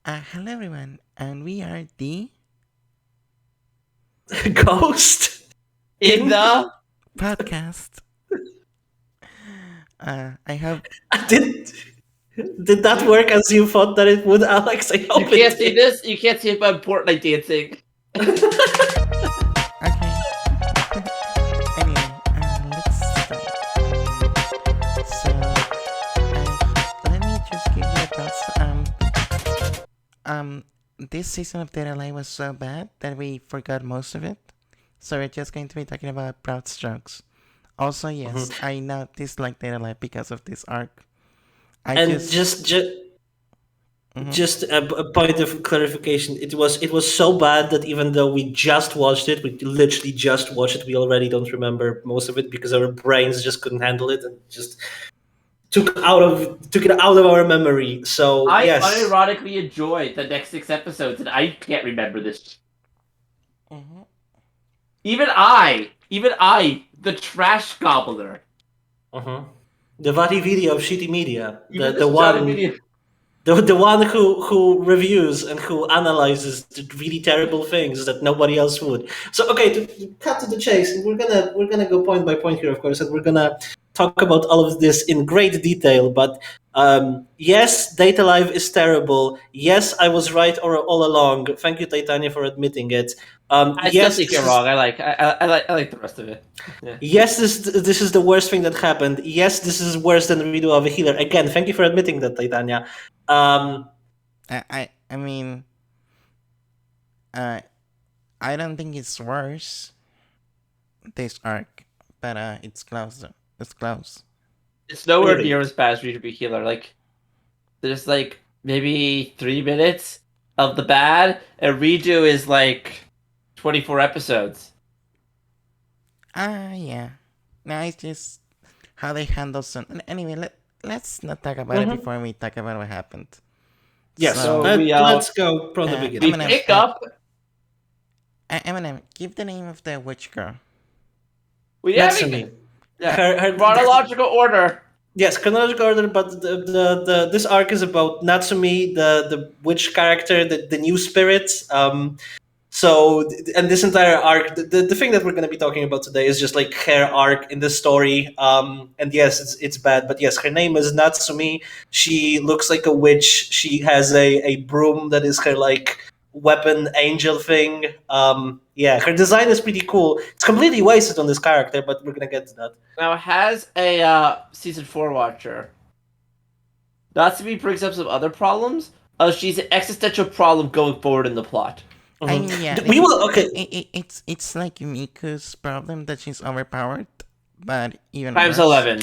Hello everyone, and we are the Ghost In the podcast. I hope did did that work as you thought that it would, Alex? I you hope can't it see did. this. You can't see it, but I'm Fortnite dancing. okay. Anyway, let's start. So, let me just give you a thoughts. This season of Data Life was so bad that we forgot most of it. So we're just going to be talking about broad strokes. Also, yes, I now dislike Data Life because of this arc. And just a point of clarification, it was so bad that even though we just watched it, we literally just watched it, we already don't remember most of it because our brains just couldn't handle it and just took it out of our memory. So I yes. unironically enjoyed the next 6 episodes, and I can't remember this. Even I, the trash gobbler. The Vaatividya of shitty media. Even The this one video. the one who reviews and who analyzes the really terrible things that nobody else would. So okay, to cut to the chase, we're gonna go point by point here, of course, and we're gonna talk about all of this in great detail. But yes, Data Live is terrible. Yes, I was right all along. Thank you, Titania, for admitting it. I still think you're wrong. I like the rest of it. Yeah. Yes, this is the worst thing that happened. Yes, this is worse than Redo of a Healer. Again, thank you for admitting that, Titania. I mean, I don't think it's worse, this arc, but it's close though. It's close. It's nowhere near as bad as Reader Be Healer. Like, there's like maybe 3 minutes of the bad, and Redo is like 24 episodes. Yeah. No, it's just how they handle some. Anyway, let's not talk about it before we talk about what happened. Yes, So, let's go from the beginning. We pick up. Eminem, give the name of the witch girl. Natsumi. Her chronological order. Yes, chronological order, but this arc is about Natsumi, the witch character, the new spirit. So, and this entire arc, the thing that we're going to be talking about today is just like her arc in the story. And yes, it's bad, but yes, her name is Natsumi. She looks like a witch. She has a broom that is her like weapon angel thing. Yeah, her design is pretty cool. It's completely wasted on this character, but we're gonna get to that. Now, has a season 4 watcher, Natsumi brings up some other problems. She's an existential problem going forward in the plot. I mean, yeah, We will okay. It's like Miku's problem that she's overpowered, but even Times worse. 11.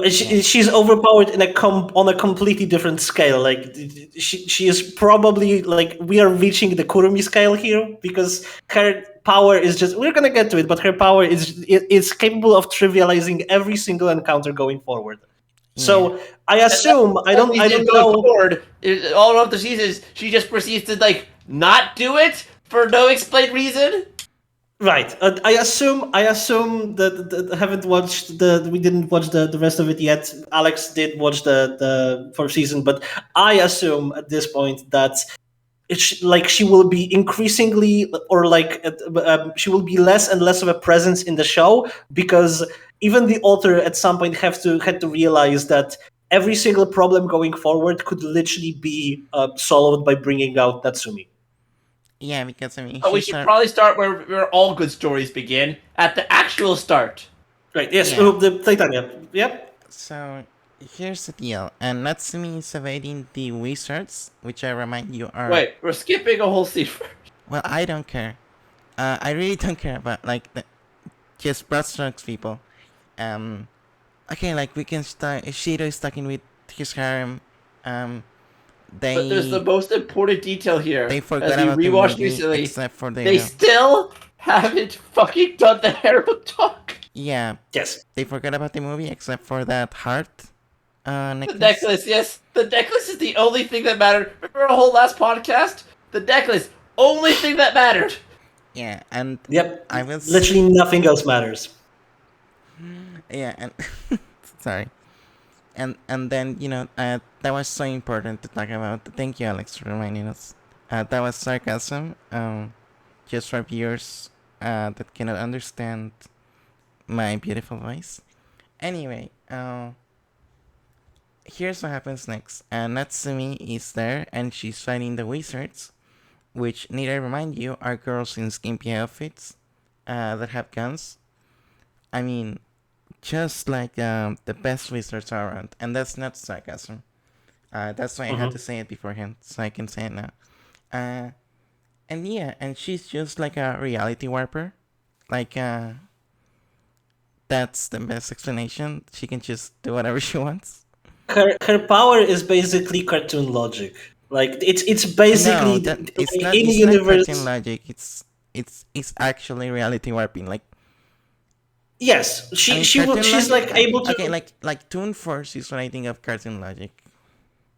She's overpowered on a completely different scale. Like she is probably like we are reaching the Kurumi scale here because her power is just we're gonna get to it, but her power is capable of trivializing every single encounter going forward. So I assume I don't know. Forward, all of the seasons, she just proceeds to like not do it for no explained reason. Right. I assume that haven't watched we didn't watch the rest of it yet. Alex did watch the fourth season, but I assume at this point that she will be increasingly or she will be less and less of a presence in the show because even the author at some point had to realize that every single problem going forward could literally be solved by bringing out Natsumi. Yeah, because I mean, we should probably start where all good stories begin, at the actual start. Right. Yes. Yeah. The Titania. Yep. So here's the deal, and Natsumi is evading the wizards, which I remind you are. Wait, we're skipping a whole scene. Well, I don't care. I really don't care about like just broad strokes, people. Okay, like we can start. Shido is talking with his harem. But there's the most important detail here. They forgot as we about rewatched the movie, recently. except for they still haven't fucking done the harem talk. Yeah. Yes. They forgot about the movie except for that heart necklace. The necklace, yes. The necklace is the only thing that mattered. Remember our whole last podcast? The necklace, only thing that mattered. Yeah, and yep. I was literally nothing else matters. Yeah, and sorry. And then that was so important to talk about. Thank you, Alex, for reminding us. That was sarcasm. Just for viewers that cannot understand my beautiful voice. Anyway, here's what happens next. Natsumi is there and she's fighting the wizards, which, need I remind you, are girls in skimpy outfits that have guns. I mean, just like the best wizards around. And that's not sarcasm. That's why I had to say it beforehand, so I can say it now. And yeah, and she's just like a reality warper. Like, that's the best explanation. She can just do whatever she wants. Her power is basically cartoon logic. Like it's basically it's like not. in It's universe. not cartoon logic. It's actually reality warping. Like, yes, she's logic, like able to. Okay, like Toon Force is what I think of cartoon logic.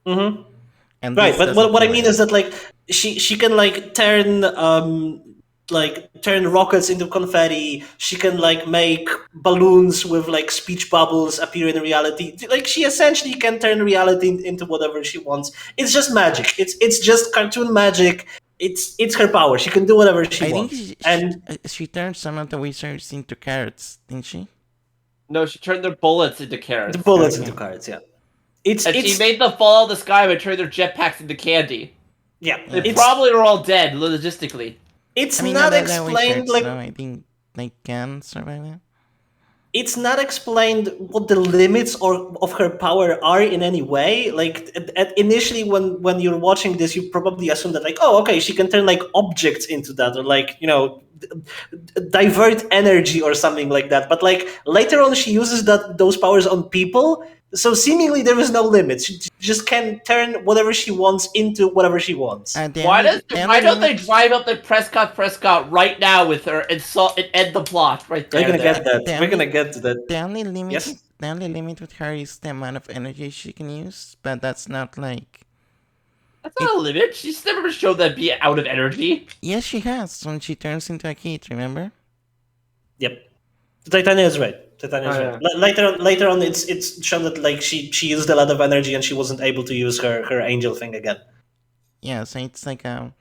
Mm-hmm. And right, but what I mean is that like she can like turn rockets into confetti. She can like make balloons with like speech bubbles appear in reality. Like she essentially can turn reality into whatever she wants. It's just magic. It's just cartoon magic. It's her power. She can do whatever she wants. She turned some of the wizards into carrots, didn't she? No, she turned their bullets into carrots. The bullets into carrots, yeah. She made them fall out of the sky by turning their jetpacks into candy. Yeah. They probably are all dead, logistically. It's not explained like... No, I think they can survive that. It's not explained what the limits of her power are in any way. Like initially, when you're watching this, you probably assume that like, oh, okay, she can turn like objects into that, or like divert energy or something like that. But like later on, she uses those powers on people. So seemingly there is no limit. She just can turn whatever she wants into whatever she wants. Why don't they drive up to Prescott right now with her and end the plot right there? We're gonna get that. We're gonna get to that. The only limit with her is the amount of energy she can use, but that's not like... That's not a limit. She's never shown that be out of energy. Yes, she has when she turns into a kid, remember? Yep. Titania is right. Right. Later on, it's shown that like she used a lot of energy and she wasn't able to use her angel thing again. Yeah, so it's like I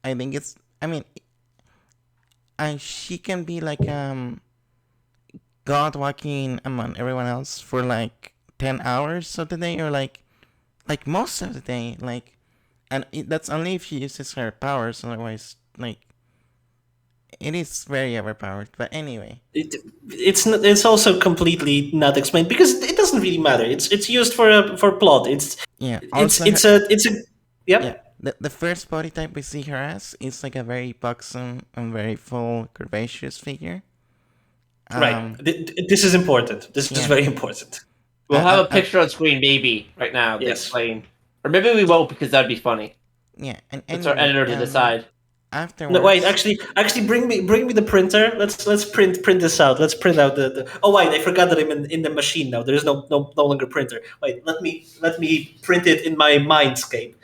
think it's... I mean, she can be like God walking among everyone else for like 10 hours of the day, or like most of the day, like, and that's only if she uses her powers. Otherwise, like, it is very overpowered. But anyway, it's also completely not explained because it doesn't really matter. It's used for plot. It's the first body type we see her as is like a very buxom and very full curvaceous figure. Right. This is important. This is very important. We'll have a picture on screen maybe right now to explain, or maybe we won't because that'd be funny. Yeah, and it's our editor to decide. Afterwards. No, wait. Actually, bring me the printer. Let's print this out. Let's print out the. Oh wait, I forgot that I'm in the machine now. There is no longer printer. Wait, let me print it in my mindscape.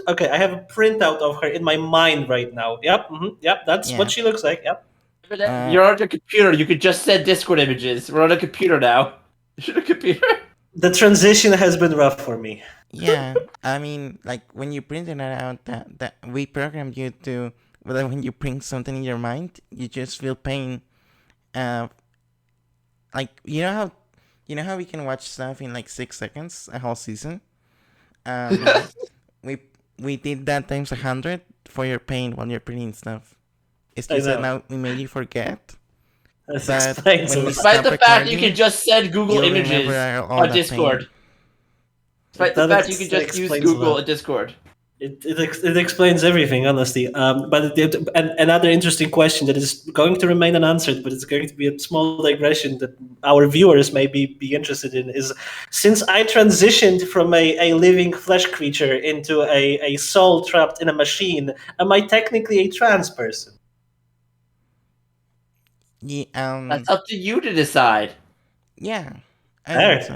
Okay, I have a printout of her in my mind right now. Yep, that's what she looks like. Yep. You're on a computer. You could just send Discord images. We're on a computer now. You're on a computer. The transition has been rough for me. Yeah, I mean, like when you printed it out, that we programmed you to, whether when you print something in your mind, you just feel pain. Like you know how we can watch stuff in like 6 seconds, a whole season. We did that times 100 for your pain while you're printing stuff. It's just that now we made you forget. Despite the fact you can just send Google images on Discord. Despite the fact you can just use explains a Google lot. and Discord. It explains everything, honestly. And another interesting question that is going to remain unanswered, but it's going to be a small digression that our viewers may be interested in, is since I transitioned from a living flesh creature into a soul trapped in a machine, am I technically a trans person? Yeah, That's up to you to decide. yeah, I think There, so.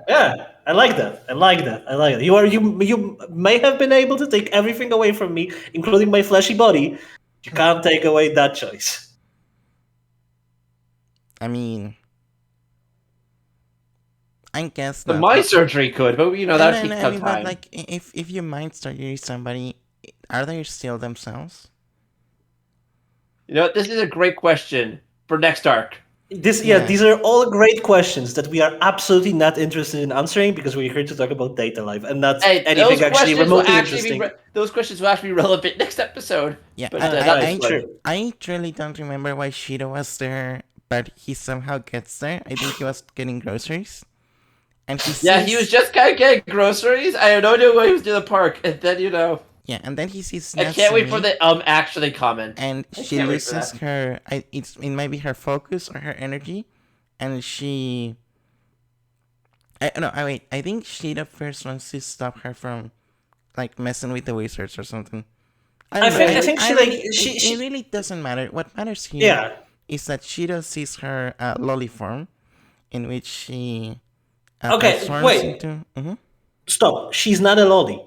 yeah. I like that. I like that. I like it. You may have been able to take everything away from me, including my fleshy body. You can't take away that choice. I mean, I guess The not, mind but surgery could, but that no, would no, take no. I some mean, but time. like, if your mind surgery somebody, are they still themselves? This is a great question for next arc. Yeah, These are all great questions that we are absolutely not interested in answering because we're here to talk about data life and not Hey, anything actually remotely interesting. those questions will actually be relevant next episode. yeah. But not this Right, one. sure. I truly don't remember why Shido was there, but he somehow gets there. I think he was getting groceries, and he Yeah, sees. he was just kind of getting groceries. I have no idea why he was near the park, and then Yeah, and then he sees I can't wait for Natsumi, the actually comment. and I she can't wait for loses that. her. It might be her focus or her energy, and she. I no, I wait. I think she the first wants to stop her from like messing with the wizards or something. I don't know. I think I she like really, it she really doesn't matter. What matters here yeah. is that Shida sees her lolly form, in which she Okay, transforms wait. into. Stop. She's not a lolly.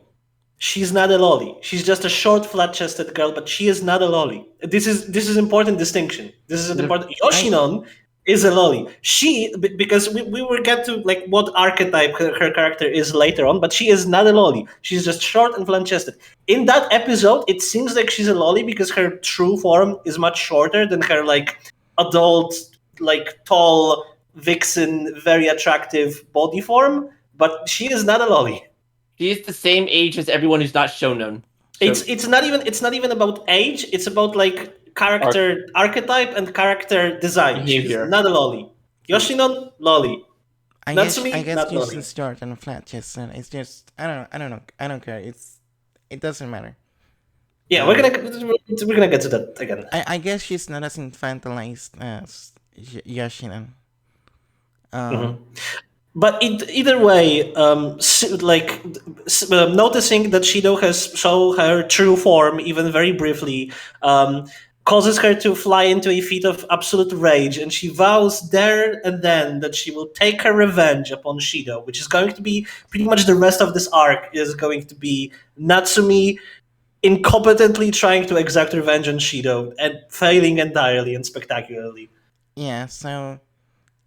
She's not a lolly. She's just a short, flat-chested girl, but she is not a lolly. This is important distinction. This is an important. I Yoshinon is a lolly. Because we will get to like what archetype her character is later on, but she is not a lolly. She's just short and flat-chested. In that episode, it seems like she's a lolly because her true form is much shorter than her like adult, like tall vixen, very attractive body form. But she is not a lolly. She's the same age as everyone who's not shonen. It's not even about age. It's about like character archetype and character design. She's Behavior. not a lolly. Yoshinon lolly. I Natsumi guess not just lolly. short and flat chest, and it's just I don't know. I don't care. It doesn't matter. Yeah, we're gonna get to that again. I guess she's not as infantilized as Yashinan. But either way, noticing that Shido has shown her true form, even very briefly, causes her to fly into a fit of absolute rage, and she vows there and then that she will take her revenge upon Shido, which is going to be pretty much the rest of this arc is going to be Natsumi incompetently trying to exact revenge on Shido and failing entirely and spectacularly. Yeah. So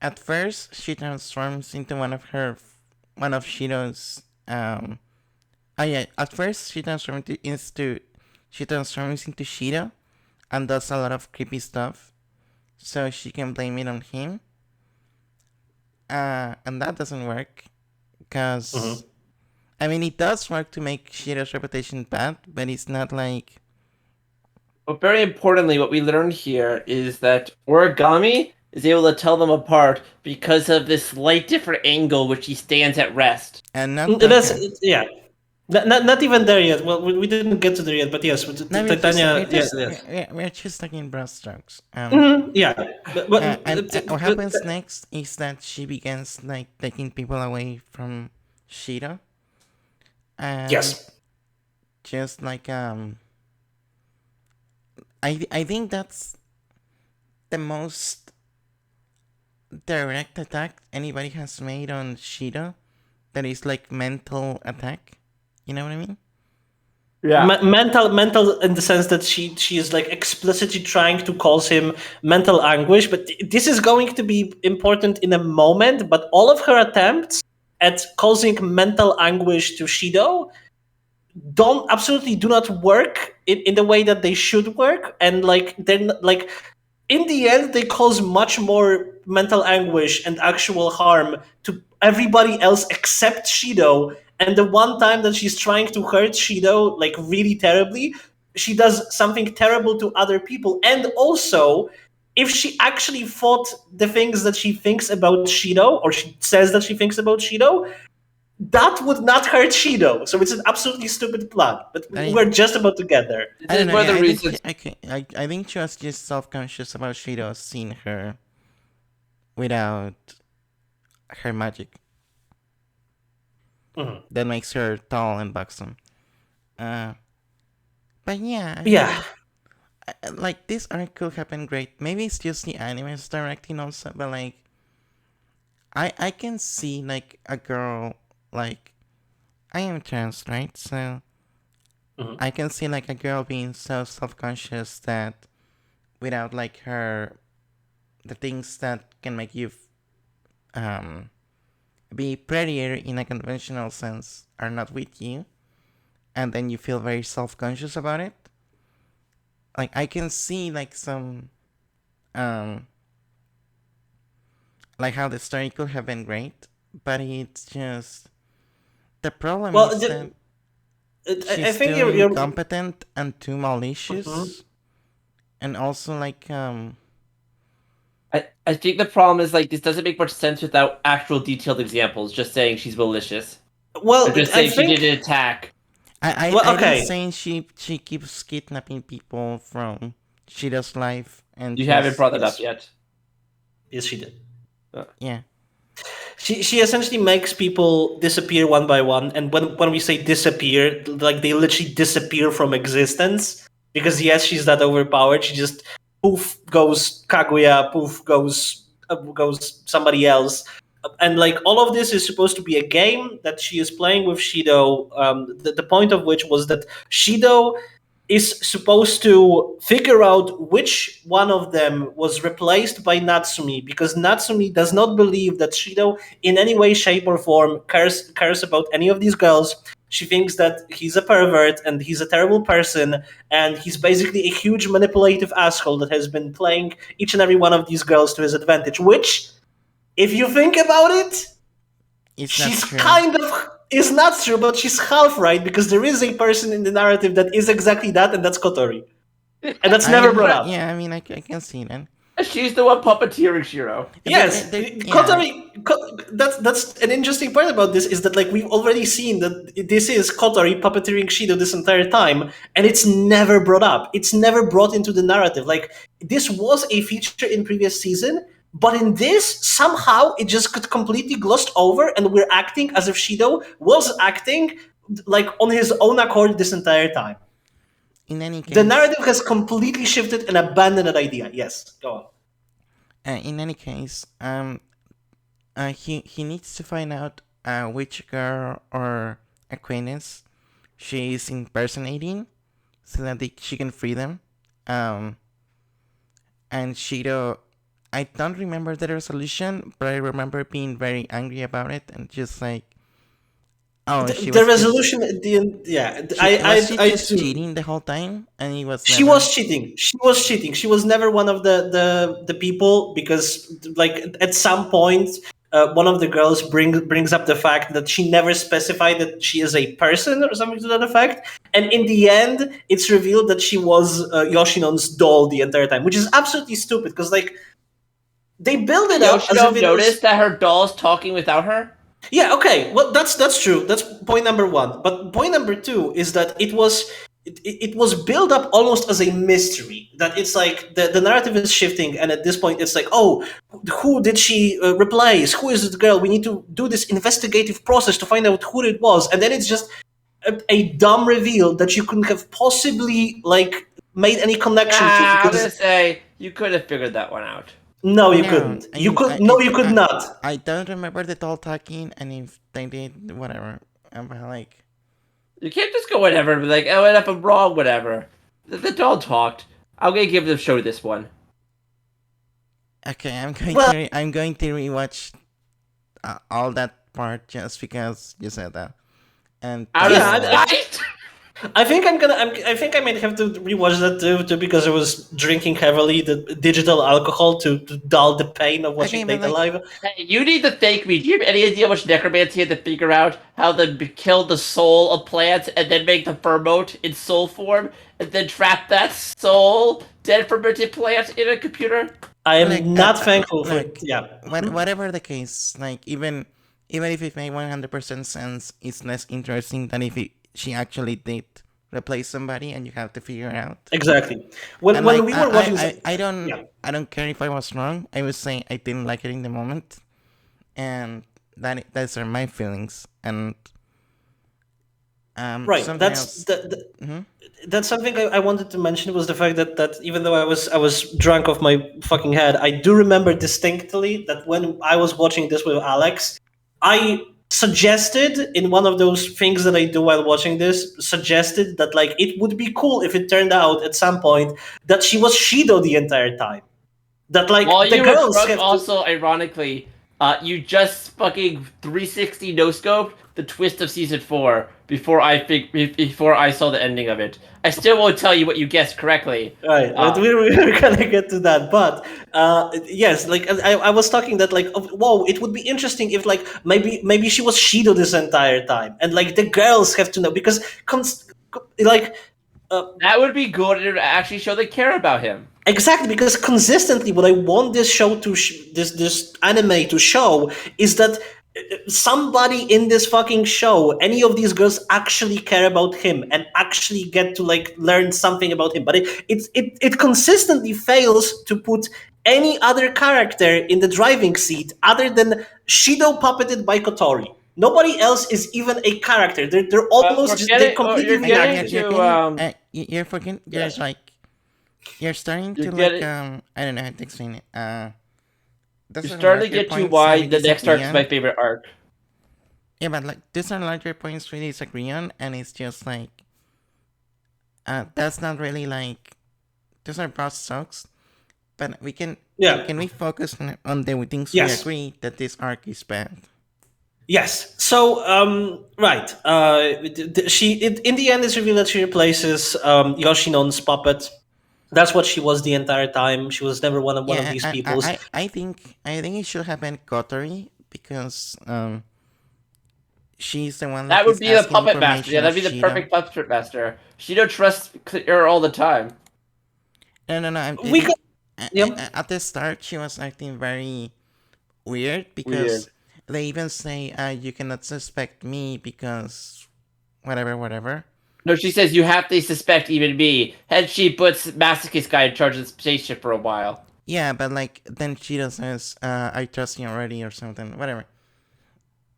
at first she transforms into one of Shido's Oh yeah. At first she transforms into Shido and does a lot of creepy stuff, so she can blame it on him. And that doesn't work because I mean it does work to make Shido's reputation bad, but it's not like. But very importantly, what we learned here is that Origami is able to tell them apart because of this slight different angle which he stands at rest. And not That's Taka. yeah. Not even there yet. Well, we didn't get to there yet, but yes, No, Titania. Yes, yes. we're just talking broad strokes. Yeah, And what happens next is that she begins like taking people away from Shida, and yes. just like I think that's the most direct attack anybody has made on Shida. That is like mental attack. You know what I mean? Yeah. Mental in the sense that she is like explicitly trying to cause him mental anguish, but this is going to be important in a moment. But all of her attempts at causing mental anguish to Shido absolutely do not work in the way that they should work, and like then like in the end they cause much more mental anguish and actual harm to everybody else except Shido. And the one time that she's trying to hurt Shido like really terribly, she does something terrible to other people. And also, if she actually fought the things that she thinks about Shido, or she says that she thinks about Shido, that would not hurt Shido. So it's an absolutely stupid plot. But we're just about to get there. I don't know. One of the I think reasons. I think she was just self-conscious about Shido seeing her without her magic. That makes her tall and buxom. But yeah, Yeah. like this arc could have been great. Maybe it's just the anime's directing also, but like I can see like a girl like I am trans, right? So I can see like a girl being so self-conscious that without like her the things that can make you be prettier in a conventional sense are not with you, and then you feel very self-conscious about it. Like I can see like some um like how the story could have been great, but it's just the problem Well, is that I she's think too you're incompetent and too Mhm. malicious, and also like I think the problem is like this doesn't make much sense without actual detailed examples. Just saying she's malicious. Well, Or just I saying she think. did an attack. Well, I didn't okay. say she keeps kidnapping people from Shido's life and You haven't just brought that up Yes. yet. Yes, she did. yeah. She essentially makes people disappear one by one, and when we say disappear, like they literally disappear from existence. Because yes, she's that overpowered. She just poof goes Kaguya, poof goes somebody else, and like all of this is supposed to be a game that she is playing with Shido. The point of which was that Shido is supposed to figure out which one of them was replaced by Natsumi, because Natsumi does not believe that Shido in any way, shape, or form cares about any of these girls. She thinks that he's a pervert and he's a terrible person, and he's basically a huge manipulative asshole that has been playing each and every one of these girls to his advantage. Which, if you think about it, It's not she's true. kind of is not true, but she's half right, because there is a person in the narrative that is exactly that, and that's Kotori, and that's I never brought mean, up. yeah, I mean, I can see that. She's the one puppeteering Shiro. But Yes, yeah, That's an interesting part about this, is that like we've already seen that this is Kotori puppeteering Shido this entire time, and it's never brought up. It's never brought into the narrative. Like this was a feature in previous season, but in this somehow it just got completely glossed over, and we're acting as if Shido was acting like on his own accord this entire time. in any The case, narrative has completely shifted and abandoned that idea. Yes, go on. in any case, he needs to find out which girl or acquaintance she is impersonating, so that she can free them. Um, and Shido, I don't remember the resolution, but I remember being very angry about it and just like, oh, she The was just resolution at the end, yeah, she I just do. cheating the whole time, and he was She never. was cheating. She was cheating. She was never one of the people, because like at some point, one of the girls brings up the fact that she never specified that she is a person or something to that effect, and in the end, it's revealed that she was Yoshinon's doll the entire time, which is absolutely stupid, because like they build it up as if Yoshino it noticed was. that her doll's talking without her. Yeah, okay. Well, that's true. That's point number one. But point number two is that it was built up almost as a mystery. That it's like the narrative is shifting, and at this point, it's like, oh, who did she replace? Who is the girl? We need to do this investigative process to find out who it was, and then it's just a dumb reveal that you couldn't have possibly like made any connection to, I'm gonna because say you could have figured that one out. no, you No, couldn't. I You mean, could no, you could not. I don't remember the doll talking, and if they did, whatever. I'm like, You can't just go whatever and be like, oh, and if I'm wrong, whatever. The doll talked. I'm gonna give the show this one. okay, Well, I'm going to rewatch all that part just because you said that, and Out of that's yeah, all. spite. I think I think I might have to rewatch that too, because I was drinking heavily the digital alcohol to dull the pain of Okay, watching but Data like, Live. Hey, you need to thank me. Do you have any idea how much necromancy had to figure out how to kill the soul of plants and then make the ferment in soul form and then trap that soul dead fermented plant in a computer? I look, am not thankful for look, yeah. whatever the case, like even Even if it made 100% sense, it's less interesting than if she actually did replace somebody and you have to figure it out. Exactly. And When like we were watching, don't yeah, I don't care if I was wrong. I was saying I didn't like it in the moment, and those are my feelings. And right. something else. Mm-hmm. That's something I wanted to mention was the fact that even though I was drunk off my fucking head, I do remember distinctly that when I was watching this with Alex, I suggested in one of those things that I do while watching this, suggested that like it would be cool if it turned out at some point that she was Shido the entire time. That like While the you were girls drunk, have to. also ironically, you just fucking 360 no scoped the twist of season 4 before I saw the ending of it. I still won't tell you what you guessed correctly. Right, but we're gonna get to that. But yes, like I was talking that like, whoa, it would be interesting if like maybe she was Shido this entire time, and like the girls have to know because like That would be good to actually show they care about him. exactly because consistently what I want this show to this anime to show is that somebody in this fucking show, any of these girls actually care about him and actually get to like learn something about him. But it consistently fails to put any other character in the driving seat other than Shido puppeted by Kotori. Nobody else is even a character. They're almost they're completely You're getting reenacted. You're to getting you're forgetting. You're Yes. like you're starting you're to like getting I don't know how to explain it. Those you're are starting to larger get to points that why we the next disagree arc is my on. favorite arc. Yeah, but like these are larger points we disagree on, and it's just like that's not really like those are broad strokes. But we Yeah. can we focus on the things we Yes. agree that this arc is bad? Yes. So, right. In the end, it's revealed that she replaces Yoshinon's puppet. That's what she was the entire time. She was never one of Yeah, these people's. I think it should have been Kotori because she's the one That that would is be the asking puppet master. information Yeah, of that'd be the Shido. perfect puppet master. Shido trusts her all the time. No. I We could, think yeah. at the start she was acting very weird Weird. because they even say you cannot suspect me because whatever. No, she says you have to suspect even me. And she puts Masochist guy in charge of the spaceship for a while. Yeah, but like then Shido says I trust you already or something. Whatever.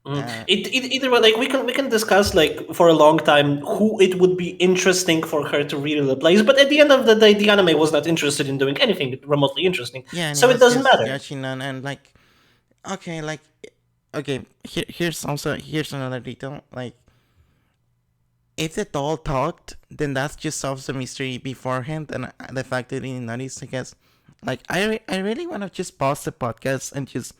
Either way, like we can discuss like for a long time who it would be interesting for her to really replace. But at the end of the day, the anime was not interested in doing anything remotely interesting, Yeah, and it so it was doesn't just matter. Yoshinon and like okay, like okay, here's another detail. Like if the doll talked, then that just solves the mystery beforehand, and the fact that he didn't notice, I guess. Like I really want to just pause the podcast and just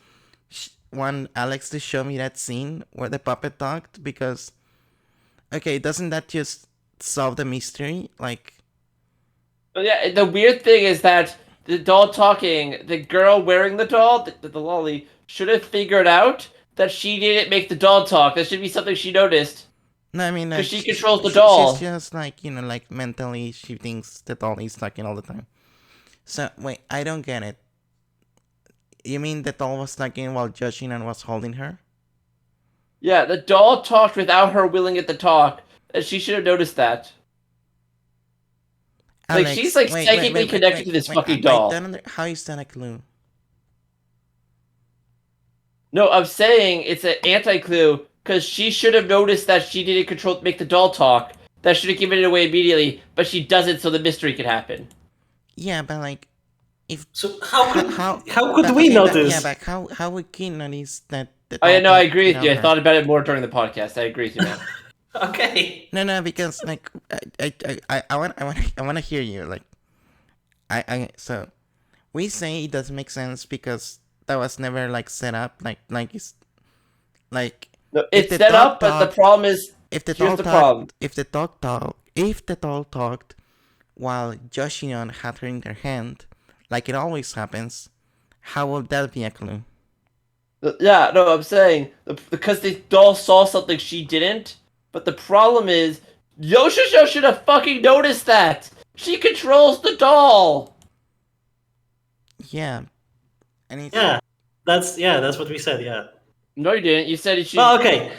want Alex to show me that scene where the puppet talked because okay, doesn't that just solve the mystery? Like But yeah, the weird thing is that the doll talking, the girl wearing the doll, the lolly, should have figured out that she didn't make the doll talk. That should be something she noticed. no, I mean Because like she controls the she's doll. just like like mentally she thinks the doll is talking all the time. So wait, I don't get it. You mean the doll was talking while judging and was holding her? Yeah, the doll talked without her willing it to talk. And she should have noticed that. Like, she's Alex, like psychically connected to this fucking I doll. don't how is that a clue? No, I'm saying it's an anti-clue because she should have noticed that she didn't make the doll talk. That should have given it away immediately, but she doesn't, so the mystery could happen. Yeah, but like if So how how could but we okay, but yeah, notice? but how would King notice that the Oh doll yeah, no, I talked agree with without you. I her? thought about it more during the podcast. I agree with you, man. Okay. No, because like I want to hear you like I so we say it doesn't make sense because that was never like set up like it's like No, if it's the set dog up, but the talked problem is if the here's doll the problem. talked if the doll talked while Joshinon had her in their hand like it always happens, how will that be a clue? Yeah, no, I'm saying because the doll saw something she didn't. But the problem is Yoshio should have fucking noticed that. She controls the doll. Yeah, and it's Yeah, that's what we said. Yeah. No, you didn't. You said she. Well, okay.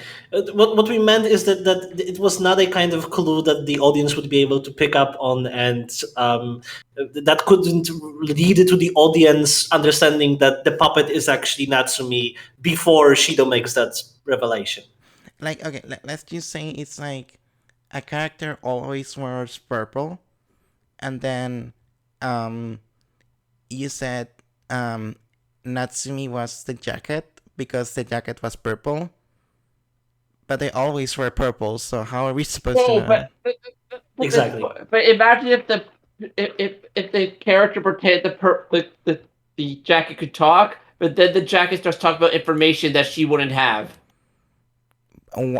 What we meant is that it was not a kind of clue that the audience would be able to pick up on, and that couldn't lead to the audience understanding that the puppet is actually Natsumi before Shido makes that revelation. Like, okay, let's just say it's like a character always wears purple, and then um, you said Natsumi was the jacket because the jacket was purple, but they always wear purple. So how are we supposed to Oh, know? Exactly. But imagine if the character pretended the jacket could talk, but then the jacket starts talking about information that she wouldn't have.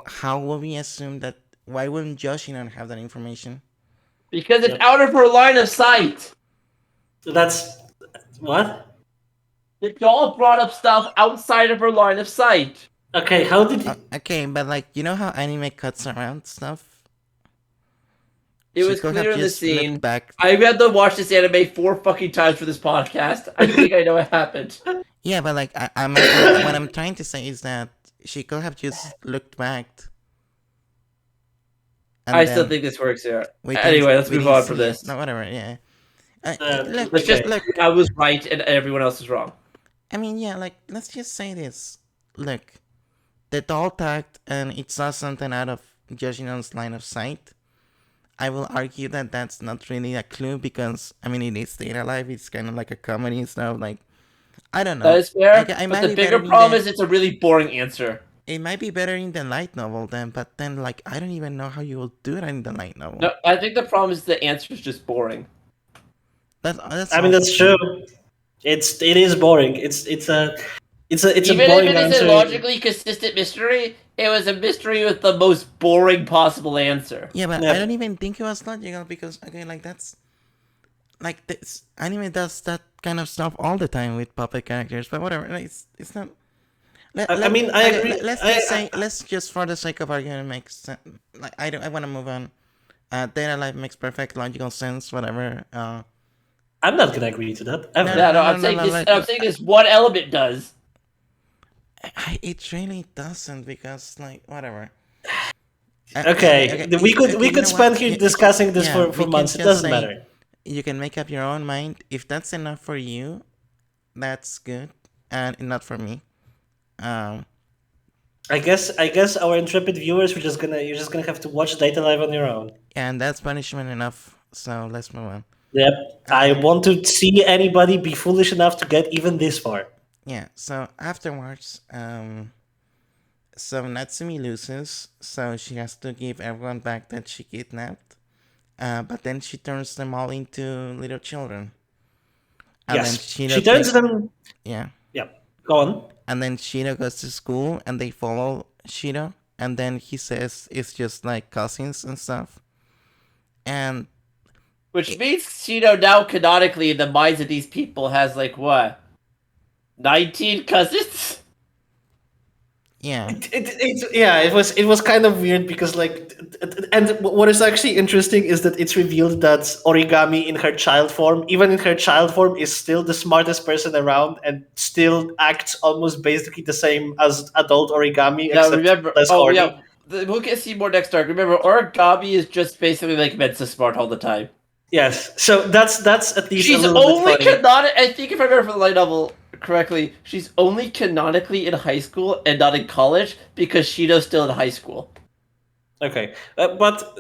How will we assume that? Why wouldn't Yoshino have that information? Because it's Yep. out of her line of sight. So that's what? The doll brought up stuff outside of her line of sight. Okay, how did you... Okay, but like, you know how anime cuts around stuff? It She was could clear have in the just scene. looked back. I had to watch this anime 4 fucking times for this podcast. I think I know what happened. Yeah, but like, what I'm trying to say is that she could have just looked back. And I then still think this works here. we didn't- Anyway, let's we move didn't on see from it. this. No, whatever. Yeah. Okay. Let's I was right and everyone else is wrong. I mean, yeah. Like, let's just say this. Look, the doll tagged and it saw something out of Yoshino's line of sight. I will argue that that's not really a clue because I mean it is Data Life. It's kind of like a comedy and stuff. Like, I don't know. That is fair. I But might the be bigger better in problem the- is it's a really boring answer. It might be better in the light novel then, but then like I don't even know how you will do it in the light novel. No, I think the problem is the answer is just boring. That's I mean, also that's true. It is boring. It's a Even boring if it is answer. a logically consistent mystery, it was a mystery with the most boring possible answer. Yeah, but Yeah. I don't even think it was logical because okay, like that's like this anime does that kind of stuff all the time with puppet characters. But whatever, like, it's not. I mean, I agree. Let's just say, let's just for the sake of argument, make sense. Like I want to move on. Data Life makes perfect logical sense. Whatever. I'm not gonna agree to that ever. Yeah, no, no, I'm saying no, this. like- I'm saying this one element does. It really doesn't because like whatever. Okay, we could you know spend what? here Yeah, discussing this yeah, we for can months. It just doesn't say- matter. You can make up your own mind. If that's enough for you, that's good, and not for me. I guess our intrepid viewers you're just gonna have to watch Data Live on your own. And that's punishment enough. So let's move on. Yep. I want to see anybody be foolish enough to get even this far. Yeah. So afterwards, so Natsumi loses, so she has to give everyone back that she kidnapped. But then she turns them all into little children. And Yes. then She turns them. Yeah. Yeah. Go on. And then Shido goes to school and they follow Shido. And then he says it's just like cousins and stuff. And Which means Shido now canonically in the minds of these people has like what? 19 cousins? yeah. It was kind of weird because like, and what is actually interesting is that it's revealed that Origami in her child form, even in her child form, is still the smartest person around and still acts almost basically the same as adult Origami, Yeah, except remember. less Oh, horny. yeah. We'll get see more next arc. Remember, Origami is just basically like Mensa smart all the time. Yes, so that's at least She's a little only bit funny. canonic. I think if I remember from the light novel correctly, she's only canonically in high school and not in college because Shido's still in high school. Okay, but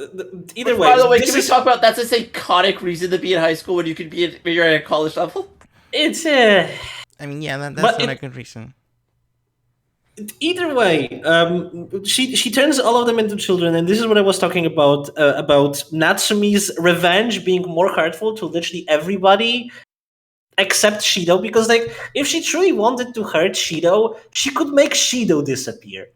either Which, way, by the way, this can we is talk about that's a psychotic reason to be in high school when you could be when you're at a college level? it's I mean, yeah, that's But not it- a good reason. either way, she turns all of them into children, and this is what I was talking about Natsumi's revenge being more hurtful to literally everybody except Shido, because like if she truly wanted to hurt Shido, she could make Shido disappear.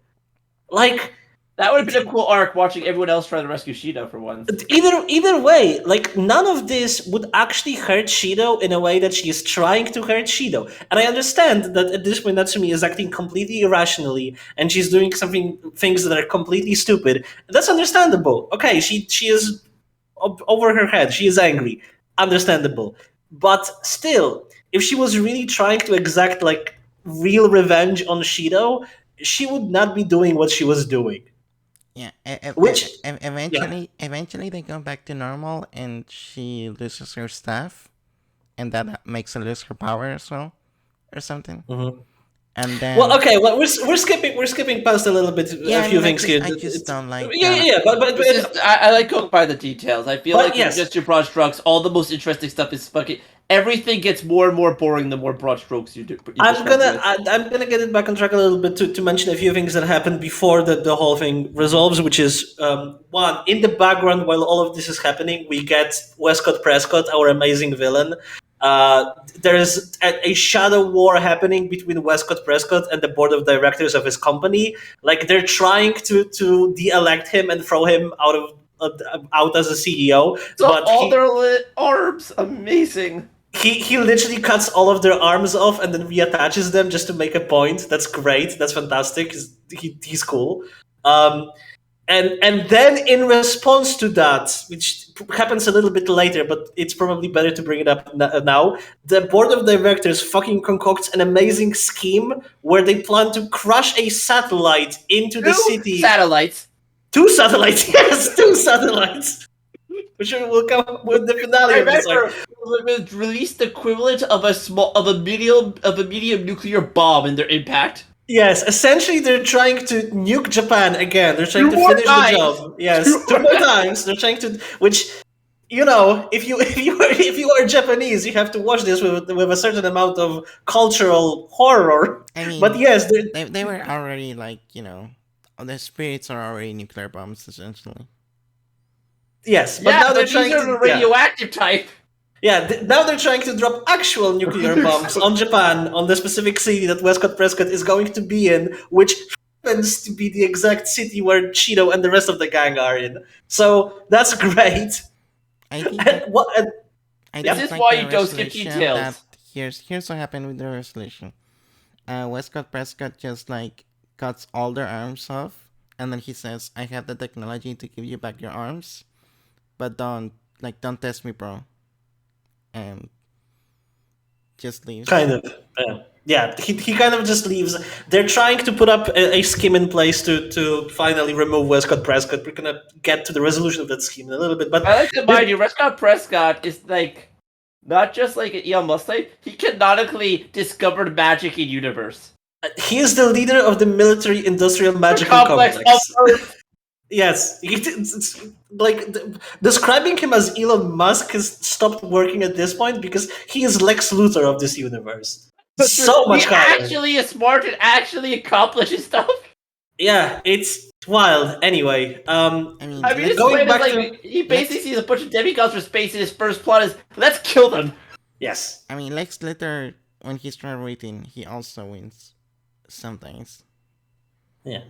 Like That would have been a cool arc watching everyone else try to rescue Shido for once. either way, like none of this would actually hurt Shido in a way that she is trying to hurt Shido. And I understand that at this point Natsumi is acting completely irrationally and she's doing things that are completely stupid. That's understandable. Okay, she is over her head. She is angry. Understandable. But still, if she was really trying to exact like real revenge on Shido, she would not be doing what she was doing. Yeah, Which, yeah. eventually they go back to normal, and she loses her staff, and that makes her lose her power as well, or something. Mhm. And Well, then, okay. Well, we're skipping past a little bit, yeah, a I few mean, things here. I just don't like Yeah, yeah, that. yeah. It's just I like going by the details. I feel But like if you yes, just do broad strokes, all the most interesting stuff is fucking. Everything gets more and more boring the more broad strokes you describe it with. I'm gonna get it back on track a little bit to mention a few things that happened before the whole thing resolves, which is one, in the background while all of this is happening, we get Westcott Prescott, our amazing villain. There is a shadow war happening between Westcott Prescott and the board of directors of his company. Like they're trying to de-elect him and throw him out as a CEO, So but all their arms, amazing. he literally cuts all of their arms off and then reattaches them just to make a point. That's great. That's fantastic. He's cool. Um, and then in response to that, which happens a little bit later, but it's probably better to bring it up now, the board of directors fucking concocts an amazing scheme where they plan to crash a satellite into the Two city. satellites. Two satellites, yes, two satellites. Which will come up with the finale I of this arc. remember released the equivalent of a medium nuclear bomb in their impact. Yes, essentially they're trying to nuke Japan again. They're trying Two to more finish the times. job. Yes, two more times. They're trying to, which, you know, if you are Japanese, you have to watch this with a certain amount of cultural horror. I But mean, yes, they were already like, the spirits are already nuclear bombs essentially. yes, but Yeah, now they're but these trying are to, the radioactive type. now they're trying to drop actual nuclear bombs on Japan, on the specific city that Westcott Prescott is going to be in, which happens to be the exact city where Shido and the rest of the gang are in. So that's great. I think And that what? And, I This yeah, think is like why the you don't skip resolution that details. here's what happened with the resolution. Westcott Prescott just like cuts all their arms off, and then he says, "I have the technology to give you back your arms, but don't test me, bro," and just leaves. kind of. Yeah, he kind of just leaves. They're trying to put up a scheme in place to finally remove Westcott Prescott. We're gonna get to the resolution of that scheme in a little bit, but I like to mind you, Prescott Prescott is like not just like an Elon Musk type. He canonically discovered magic in universe. he is the leader of the military-industrial magical Complex complex. of Earth. Yes, it's like describing him as Elon Musk has stopped working at this point because he is Lex Luthor of this universe. So He much higher. actually is smart and actually accomplishes stuff. Yeah, it's wild. Anyway, I mean, I mean, his going plan is back like to he basically sees a bunch of demigods from space, and his first plot is let's kill them. yes, I mean, Lex Luthor, when he's graduating, he also wins some things. yeah.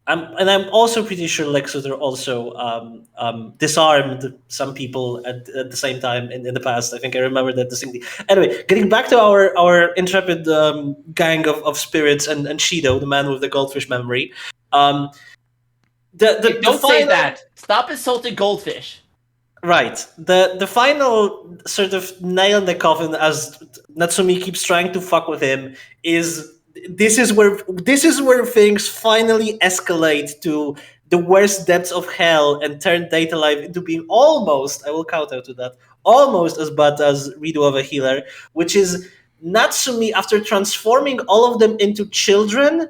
And I'm also pretty sure Lex Luthor also disarmed some people at the same time in the past. I think I remember that distinctly. Anyway, getting back to our intrepid gang of spirits and Shido, the man with the goldfish memory. Um, Hey, the don't say final that. Stop insulting goldfish. Right. The final sort of nail in the coffin as Natsumi keeps trying to fuck with him is this is where things finally escalate to the worst depths of hell and turn Data Life into being almost, I will counter to that, almost as bad as Redo of a Healer, which is Natsumi, after transforming all of them into children,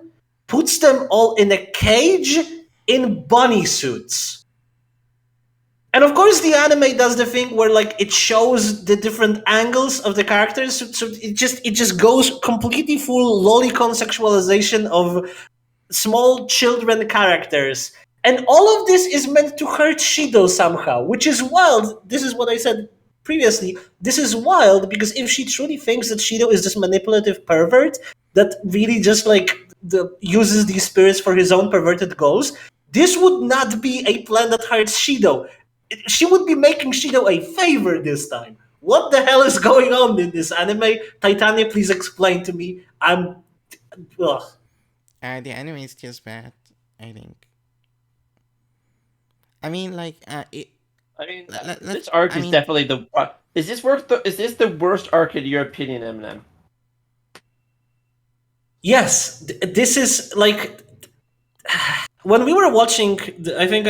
puts them all in a cage in bunny suits. And of course, the anime does the thing where like it shows the different angles of the characters, so it just goes completely full lolicon sexualization of small children characters, and all of this is meant to hurt Shido somehow, which is wild. This is what I said previously. This is wild because if she truly thinks that Shido is this manipulative pervert that really just like uses these spirits for his own perverted goals, this would not be a plan that hurts Shido. She would be making Shido a favor this time. What the hell is going on in this anime? Titania, please explain to me. Ugh. The anime is just bad, I think. I mean, like, I mean, let's. this arc I is mean, definitely the. Is this the worst arc in your opinion, Eminem? Yes, this is like when we were watching. I think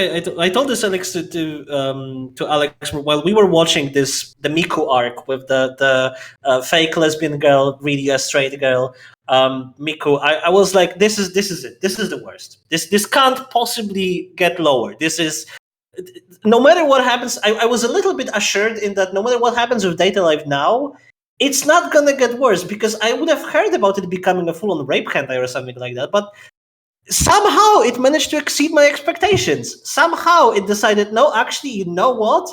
I told this Alex to Alex while we were watching the Miku arc with the fake lesbian girl, really a straight girl. Miku, I was like, this is it. This is the worst. This can't possibly get lower. This is no matter what happens. I was a little bit assured in that no matter what happens with Data Life now, it's not gonna get worse because I would have heard about it becoming a full-on rape hentai or something like that. But somehow it managed to exceed my expectations. Somehow it decided, no, actually, you know what?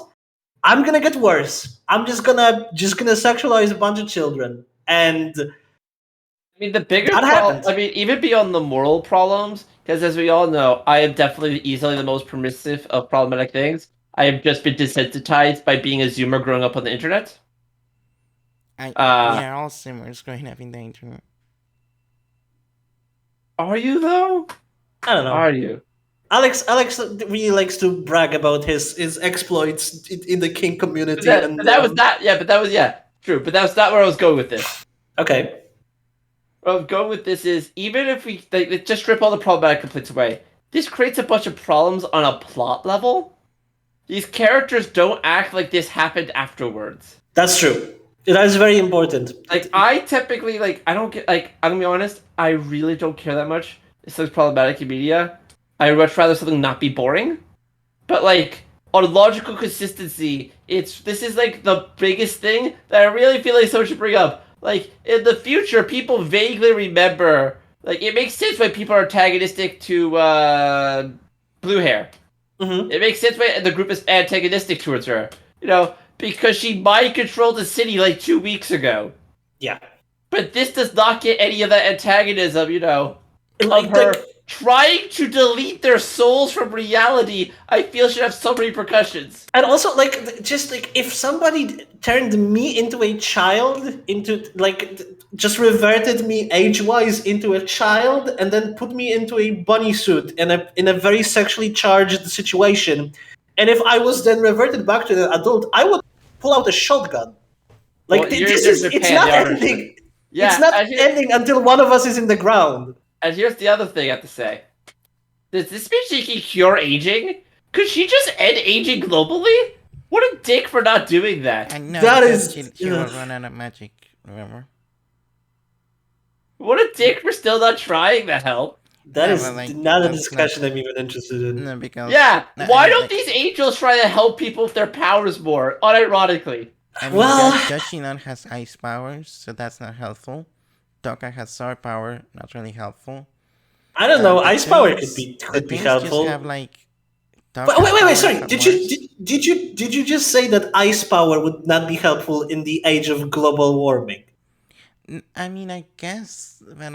I'm gonna get worse. I'm just gonna sexualize a bunch of children, and I mean, the bigger that problem. happened. I mean, even beyond the moral problems, because as we all know, I am definitely easily the most permissive of problematic things. I have just been desensitized by being a Zoomer growing up on the internet. We Uh, are all simmers growing up in the internet. are you though? I don't know. Are you? Alex really likes to brag about his exploits in the King But community, that, and but that was not. Yeah, but that was true. But that's not where I was going with this. okay. Where I'm going with this is even if we just strip all the problematic complaints away, this creates a bunch of problems on a plot level. These characters don't act like this happened afterwards. That's true. That is very important. Like I typically I don't get I'm gonna be honest, I really don't care that much. This is problematic in media. I would much rather something not be boring. But on logical consistency, this is the biggest thing that I really feel like someone should bring up. Like in the future, people vaguely remember. Like it makes sense why people are antagonistic to blue hair. Mhm. It makes sense why the group is antagonistic towards her. Because she mind controlled the city 2 weeks ago. Yeah. But this does not get any of that antagonism, of Like, her trying to delete their souls from reality. I feel should have some repercussions. and also just if somebody turned me into a child, into just reverted me age-wise into a child, and then put me into a bunny suit in a very sexually charged situation, and if I was then reverted back to an adult, I would pull out a shotgun. Well, This you're is it's Japan, not they are- ending. Yeah, It's not ending until one of us is in the ground. And here's the other thing I have to say. Does this mean she can cure aging? Could she just end aging globally? What a dick for not doing that. And no, That because is- she will run out of magic. Remember? What a dick for still not trying that hell. That Yeah, is but, not a that's discussion I'm even interested in. No, because Yeah, no, why I mean, don't these angels try to help people with their powers more, unironically? I mean, Well- Yoshinon has ice powers, so that's not helpful. Toka has sword power, not really helpful. I don't know. The Ice power could twins- be the could be twins helpful. Just have like. Wait! Sorry. Did you just say that ice power would not be helpful in the age of global warming? I mean, I guess when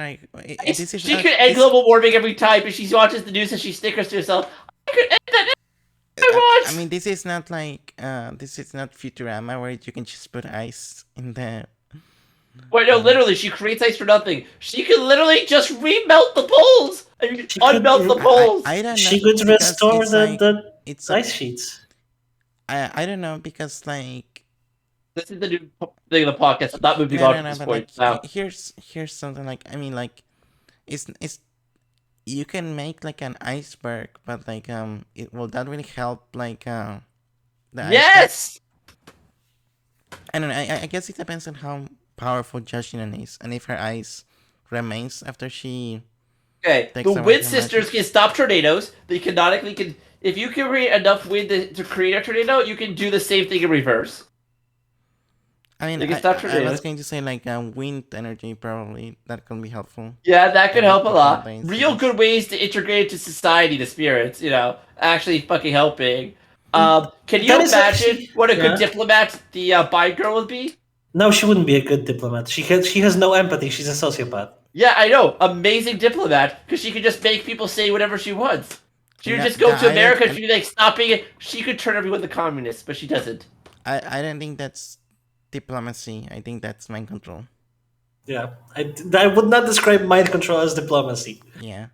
this is She could end global warming every time, but she watches the news and she snickers to herself. I could end that if I want. I mean, this is not this is not Futurama where you can just put ice in the. Wait, no, literally, she creates ice for nothing. She could literally just remelt the poles. I mean, She could- unmelt the poles. I don't know. She could because restore it's the it's ice sheets. I don't know because This is the new thing of the podcast. I'm not moving no, on no, from no, this but point now. here's something I mean it's you can make an iceberg, but will that really help the iceberg? Yes! I don't know. I guess it depends on how powerful Jashinan is and if her ice remains after she. Okay, Takes the away wind her sisters magic. can stop tornadoes. They canonically can. If you can create enough wind to create a tornado, you can do the same thing in reverse. I mean, They can I stop was tornadoes. going to say wind energy probably that can be helpful. Yeah, that could Yeah, help a the lot. combines, Real yes. good ways to integrate into society the spirits, actually fucking helping. Can you That is imagine actually- what a yeah. good diplomat the Bi girl would be? No, she wouldn't be a good diplomat. She has no empathy. She's a sociopath. Yeah, I know. Amazing diplomat, because she could just make people say whatever she wants. She would No, just go no, to I America don't- and she'd be stopping it. She could turn everyone to communists, but she doesn't. I don't think that's diplomacy. I think that's mind control. Yeah, I would not describe mind control as diplomacy. Yeah.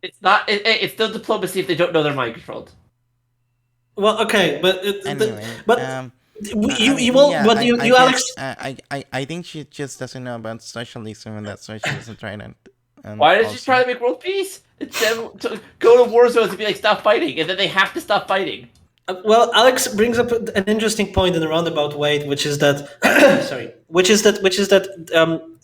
It's not. It's still diplomacy if they don't know they're mind controlled. Well, okay, but Anyway, but You will, but I you Alex. guess I think she just doesn't know about socialism, and that's why she doesn't try that. Why did she Also, try to make world peace? Instead of to go to war zones and be like, stop fighting, and then they have to stop fighting. Well, Alex brings up an interesting point in a roundabout way, which is that, sorry, which is that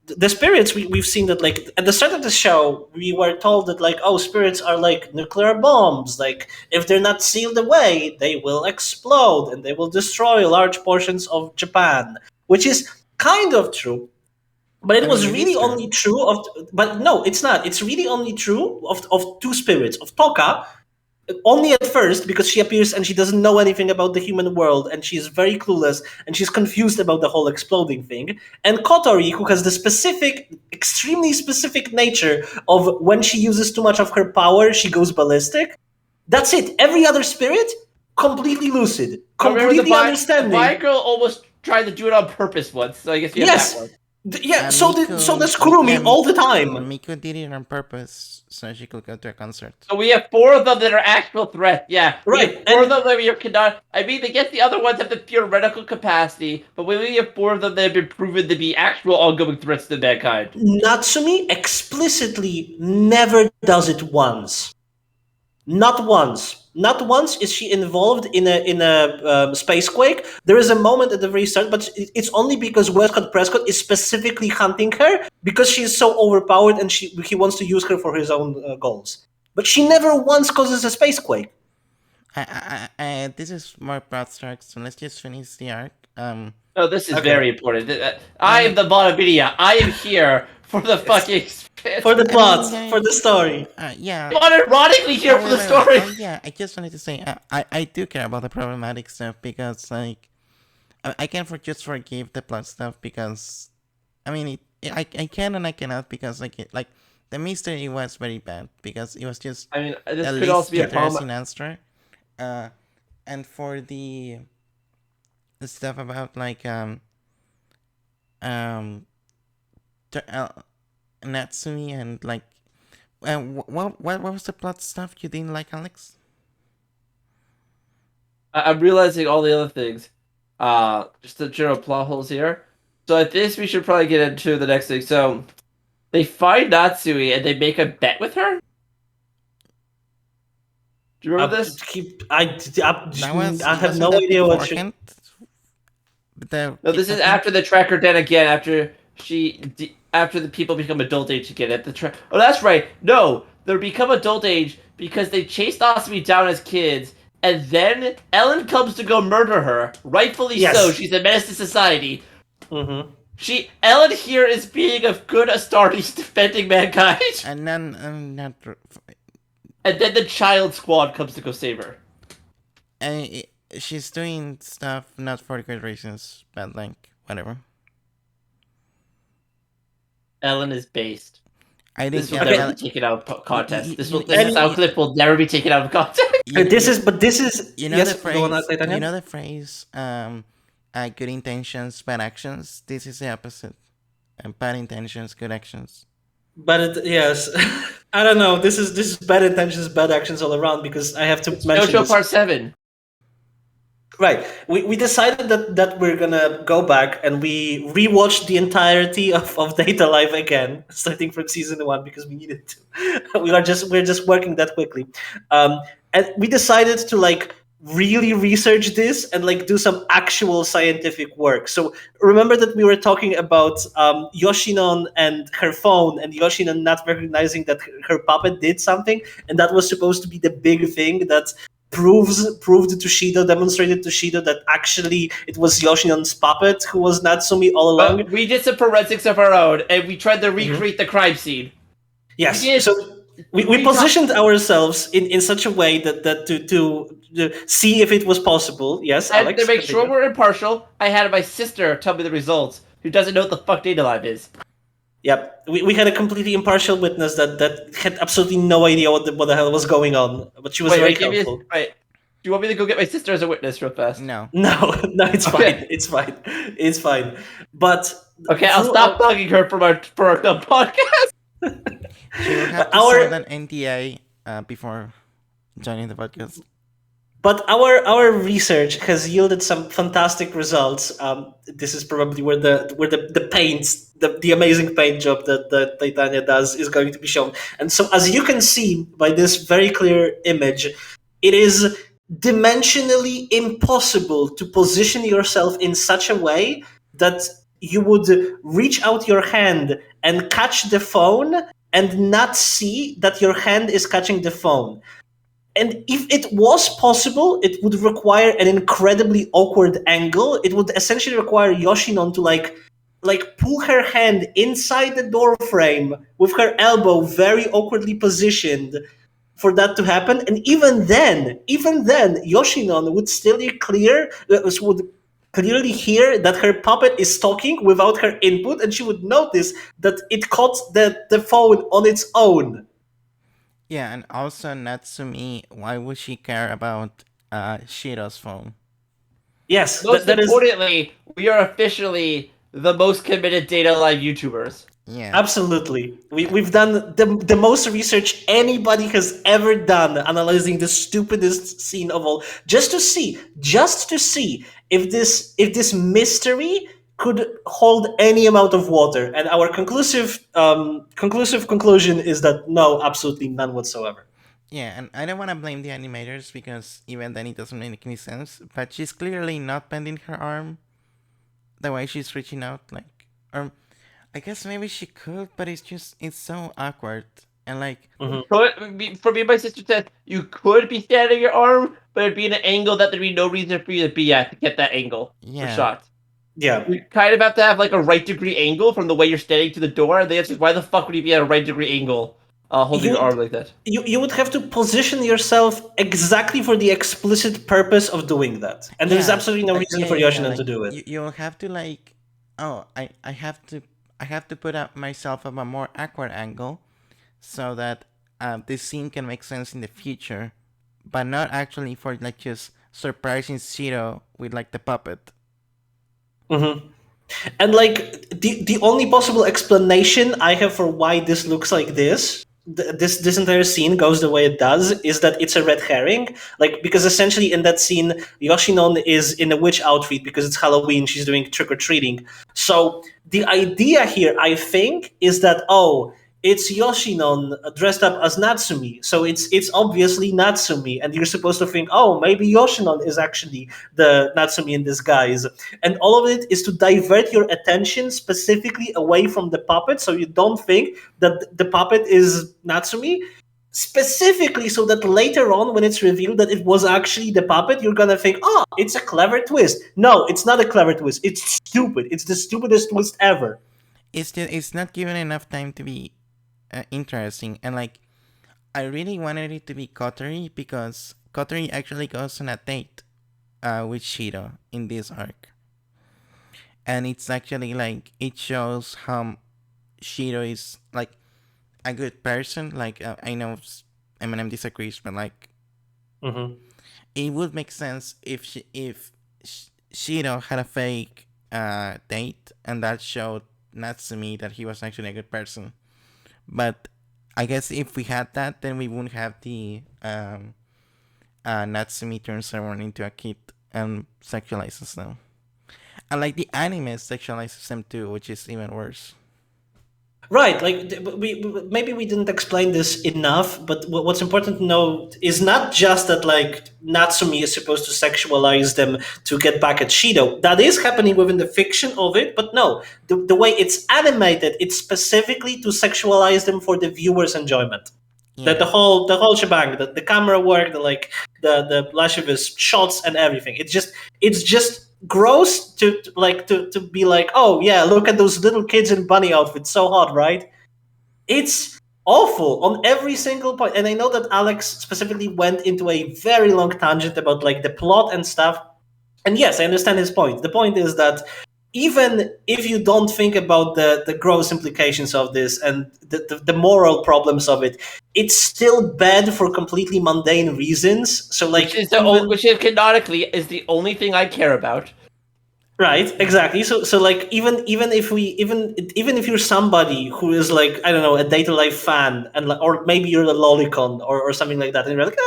the spirits we've seen that like at the start of the show we were told that like oh spirits are like nuclear bombs, like if they're not sealed away they will explode and they will destroy large portions of Japan, which is kind of true. But it I was mean, it is really true. only true of, but no, it's not. It's really only true of two spirits of Toka, only at first because she appears and she doesn't know anything about the human world and she is very clueless and she's confused about the whole exploding thing, and Kotori, who has the specific, extremely specific nature of when she uses too much of her power she goes ballistic. That's it. Every other spirit completely lucid, I remember completely the bi understanding. girl almost tried to do it on purpose once, so I guess we have that Yes. one. Yeah, so does Yeah, Kurumi all the time. Miku did it on purpose so she could go to a concert. So we have 4 of them that are actual threats. Yeah, we Right, have 4 of and them that we cannot. I mean, I guess the other ones have the theoretical capacity, but we only have 4 of them that have been proven to be actual ongoing threats to mankind. Natsumi explicitly never does it once. Not once. Not once is she involved in a space quake. There is a moment at the very start, but it's only because Westcott Prescott is specifically hunting her because she is so overpowered and he wants to use her for his own goals. But she never once causes a space quake. This is more broad strokes, so let's just finish the arc. No, this is Okay. very important. I am the Vaatividya. I am here for the fucking. For the plot, yeah, for the story. Yeah. I'm unironically here for the story. Yeah, I just wanted to say, I do care about the problematic stuff because, like, I can just forgive the plot stuff because, I mean, I can and I cannot because, like, the mystery was very bad because it was just I mean, this the could also least be a problem. interesting answer. And for the stuff about, like, Natsumi and, like, what was the plot stuff you didn't like, Alex? I'm realizing all the other things. Just the general plot holes here. So I think we should probably get into the next thing. So they find Natsui and they make a bet with her. Do you remember this? I have no idea what she... No, this is after the tracker den again. After the people become adult age again at the Oh, that's right. No, they become adult age because they chased Asumi down as kids, and then Ellen comes to go murder her. Rightfully Yes. so. She's a menace to society. Mm-hmm. Ellen here is being a good Astartes defending mankind, And then and then the child squad comes to go save her. and she's doing stuff not for good reasons, but, like, whatever. Ellen is based. I think This will Okay. never be taken out of context. This and- sound clip will never be taken out of context. This is you know yes, the phrase. go on, Titania? You know the phrase. Good intentions, bad actions. This is the opposite. Bad intentions, good actions. But yes, I don't know. This is bad intentions, bad actions all around because I have to mention JoJo this. Part 7. Right. We decided that we're gonna go back and we rewatched the entirety of Data Live again, starting from season 1 because we needed to. We're just working that quickly, and we decided to like really research this and like do some actual scientific work. So remember that we were talking about Yoshinon and her phone, and Yoshinon not recognizing that her puppet did something, and that was supposed to be the big thing that proved to Shido, demonstrated to Shido that actually it was Yoshinon's puppet who was Natsumi all along. But we did some forensics of our own, and we tried to recreate the crime scene. Yes, We did- so we positioned ourselves in such a way that to see if it was possible. Yes, And Alex. to make sure continue. we're impartial, I had my sister tell me the results, who doesn't know what the fuck Data Live is. Yep, we had a completely impartial witness that had absolutely no idea what the hell was going on, but she was very helpful. Wait, do you want me to go get my sister as a witness real fast? No. No, it's Okay. fine. It's fine. It's fine. But Okay, I'll stop bugging her for our dumb podcast. She will have to Our- sign an NDA before joining the podcast. But our research has yielded some fantastic results. This is probably where the paint, the amazing paint job that Titania does is going to be shown. And so, as you can see by this very clear image, it is dimensionally impossible to position yourself in such a way that you would reach out your hand and catch the phone and not see that your hand is catching the phone. And if it was possible, it would require an incredibly awkward angle. It would essentially require Yoshinon to like pull her hand inside the door frame with her elbow very awkwardly positioned for that to happen. And even then, Yoshinon would still would clearly hear that her puppet is talking without her input, and she would notice that it caught the phone on its own. Yeah, and also Natsumi, why would she care about Shiro's phone? Yes, Most that is importantly, we are officially the most committed Data Live YouTubers. Yeah. absolutely. We've done the most research anybody has ever done analyzing the stupidest scene of all, just to see if this mystery could hold any amount of water. And our conclusive conclusion is that no, absolutely none whatsoever. Yeah, and I don't want to blame the animators because even then it doesn't make any sense, but she's clearly not bending her arm the way she's reaching out, like, or I guess maybe she could, but it's so awkward. And like, For me, my sister said you could be standing your arm, but it'd be an angle that there'd be no reason for you to be at to get that angle for yeah. shot. Yeah. You kind of have to have like a right degree angle from the way you're standing to the door. And the answer is, why the fuck would you be at a right degree angle holding your arm like that? You would have to position yourself exactly for the explicit purpose of doing that, and there's Yeah, absolutely no reason for Yoshino to do it. You'll have to like, oh, I have to put up myself at a more awkward angle so that this scene can make sense in the future, but not actually for like just surprising Shido with like the puppet. Mm-hmm. And like the only possible explanation I have for why this looks like this entire scene goes the way it does is that it's a red herring. Like, because essentially in that scene, Yoshinon is in a witch outfit because it's Halloween. She's doing trick or treating. So the idea here, I think, is that it's Yoshinon dressed up as Natsumi. So it's obviously Natsumi, and you're supposed to think, maybe Yoshinon is actually the Natsumi in disguise. And all of it is to divert your attention specifically away from the puppet, so you don't think that the puppet is Natsumi. Specifically, so that later on, when it's revealed that it was actually the puppet, you're gonna think, it's a clever twist. No, it's not a clever twist. It's stupid. It's the stupidest twist ever. It's not given enough time to be interesting, and like I really wanted it to be Kotori because Kotori actually goes on a date with Shido in this arc, and it's actually like it shows how Shido is like a good person. Like I know Eminem disagrees, but like it would make sense if Shido had a fake date and that showed Natsumi that he was actually a good person. But I guess if we had that, then we wouldn't have the Natsumi turns everyone into a kid and sexualizes them. And like the anime sexualizes them too, which is even worse. Right, like maybe we didn't explain this enough, but what's important to know is not just that like Natsumi is supposed to sexualize them to get back at Shido. That is happening within the fiction of it, but no, the way it's animated, it's specifically to sexualize them for the viewer's enjoyment. Yeah. The whole shebang, the camera work, the lascivious shots and everything. It's just gross to be like, oh yeah, look at those little kids in bunny outfits, so hot, right? It's awful on every single point. And I know that Alex specifically went into a very long tangent about like the plot and stuff. And yes, I understand his point. The point is that even if you don't think about the gross implications of this and the moral problems of it, it's still bad for completely mundane reasons. So like, which is canonically is the only thing I care about. Right, exactly. So like even if you're somebody who is like, I don't know, a Data Life fan, and or maybe you're a lolicon or something like that, and you're like,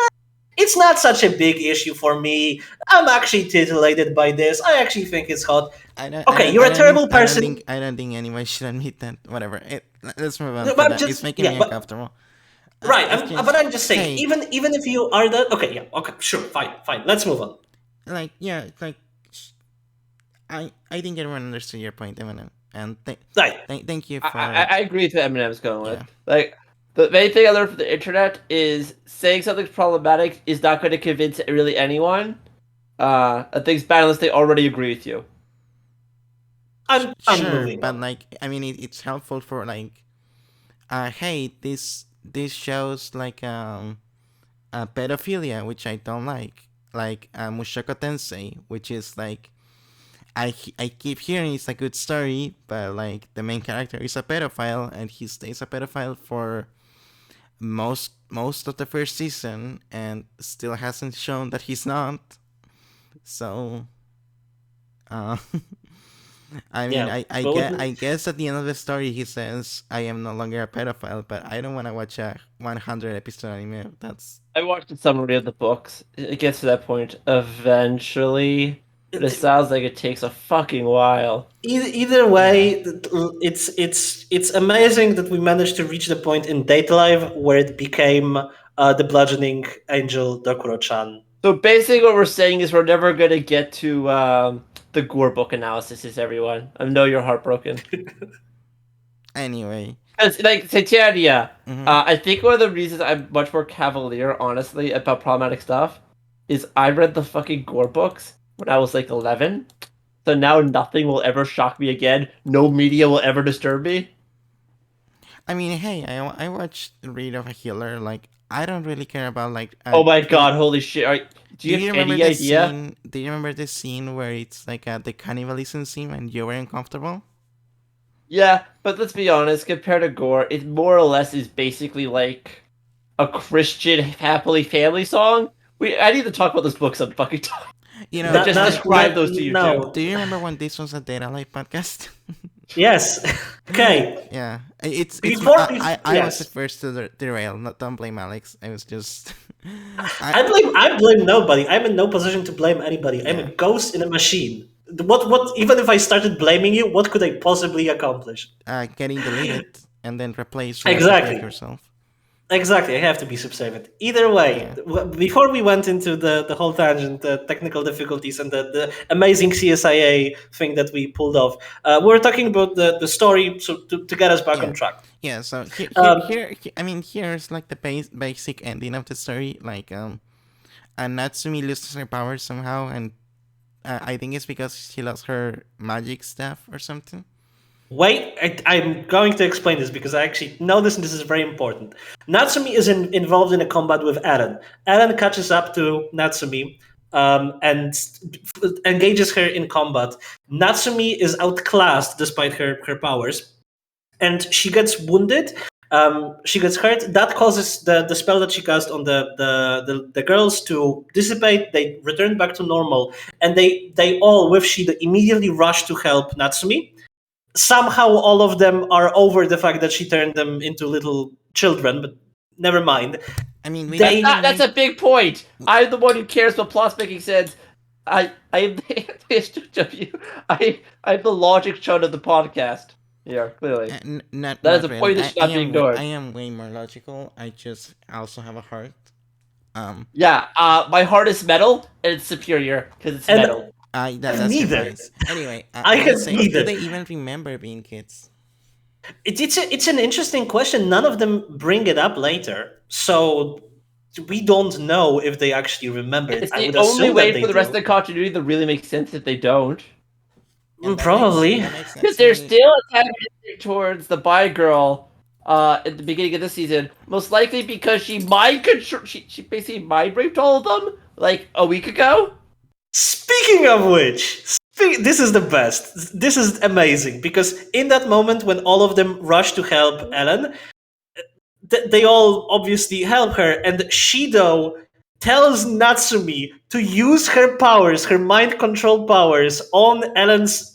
it's not such a big issue for me. I'm actually titillated by this. I actually think it's hot. Okay, you're a terrible person. I don't think anyone should admit that. Whatever. Let's move on But for I'm that. It's just making me yeah, but uncomfortable. right. It's But just, I'm just saying, hey, even if you are that, okay, yeah, okay, sure, fine. Let's move on. like, yeah, like, I think everyone understood your point, Eminem, and Right. thank you for I agree with what Eminem's going with. yeah. Like, the main thing I learned from the internet is saying something's problematic is not going to convince really anyone. A thing's bad unless they already agree with you. I'm Sure, moving but on. like, I mean, it's helpful for like, hey, this shows like pedophilia, which I don't like Mushoku Tensei, which is like I keep hearing it's a good story, but like the main character is a pedophile and he stays a pedophile for most of the first season and still hasn't shown that he's not. So, uh, I mean, Yeah, but I guess at the end of the story he says I am no longer a pedophile, but I don't want to watch a 100 episode anime. That's I watched a summary of the books. It gets to that point eventually, but it sounds like it takes a fucking while. either yeah. way, it's amazing that we managed to reach the point in Date Live where it became the bludgeoning angel Dokuro-chan. So basically, what we're saying is we're never gonna get to the gore book analysis. Is everyone? I know you're heartbroken. Anyway. Because like Titania, Mm-hmm. I think one of the reasons I'm much more cavalier, honestly, about problematic stuff, is I read the fucking gore books when I was like 11. So now nothing will ever shock me again. No media will ever disturb me. I mean, hey, I watched Read of a Healer. Like, I don't really care about like. Oh my god, holy shit! Do Do you you have remember any the idea? scene? Do you remember the scene where it's like the cannibalism scene and you were uncomfortable? Yeah, but let's be honest. Compared to gore, it more or less is basically like a Christian happily family song. I need to talk about this book some fucking time. You I know, Not, just do you not, do described not, those to you too. no. do you remember when this was a Data Life podcast? Yes. Okay. Yeah, it's Before, I was the yes. first to derail. Not don't blame Alex. I was just I I blame nobody. I'm in no position to blame anybody. I'm a yeah. ghost in a machine. What even if I started blaming you, what could I possibly accomplish? Getting deleted and then replaced with a copy of Exactly. yourself. Exactly. I have to be subservient. Either way, Yeah. before we went into the whole tangent, the technical difficulties and the amazing CSIA thing that we pulled off, we were talking about the story so to get us back on Yeah. track. Yeah, so Um, I mean, here's like the basic ending of the story. Like, Natsumi loses her powers somehow, and I think it's because she lost her magic staff or something. Wait, I'm going to explain this because I actually know this and this is very important. Natsumi is involved in a combat with Eren. Eren catches up to Natsumi and engages her in combat. Natsumi is outclassed despite her powers, and she gets wounded. She gets hurt. That causes the spell that she cast on the girls to dissipate. They return back to normal, and they all, with Shido, immediately rush to help Natsumi. Somehow all of them are over the fact that she turned them into little children, but never mind. I mean, we That's didn't They not. even That's meet. a big point. I'm the one who cares about plots making sense. I am the SJW. I'm the logic chud of the podcast. Yeah, clearly. That is Not a really. point that should not be I ignored. am way more logical. I just also have a heart. Um, Yeah, my heart is metal and it's superior because it's and metal. I have that's your neither. bias. Anyway, I I will have say, do neither. they even remember being kids? It's an interesting question. None of them bring it up later, so we don't know if they actually remember it. It's I the would only assume that way they for the rest of do. the continuity that really makes sense if they don't. And Probably. that makes sense Because to they're me. still antagonistic towards the bi girl at the beginning of this season. Most likely because she mind control. She basically mind raped all of them like a week ago. Speaking of which, this is the best. This is amazing because in that moment when all of them rush to help Ellen, they all obviously help her, and Shido tells Natsumi to use her powers, her mind control powers, on Ellen's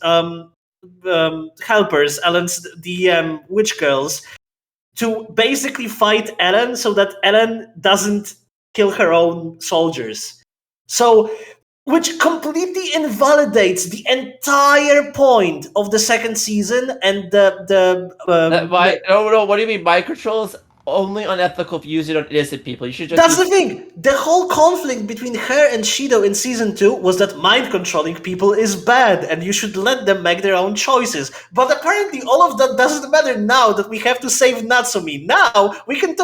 helpers, Ellen's witch girls, to basically fight Ellen so that Ellen doesn't kill her own soldiers. So, which completely invalidates the entire point of the second season and Why? No. What do you mean? Mind control is only unethical if you use it on innocent people. You should just that's use. the thing. The whole conflict between her and Shido in season 2 was that mind controlling people is bad and you should let them make their own choices. But apparently, all of that doesn't matter now that we have to save Natsumi. Now we can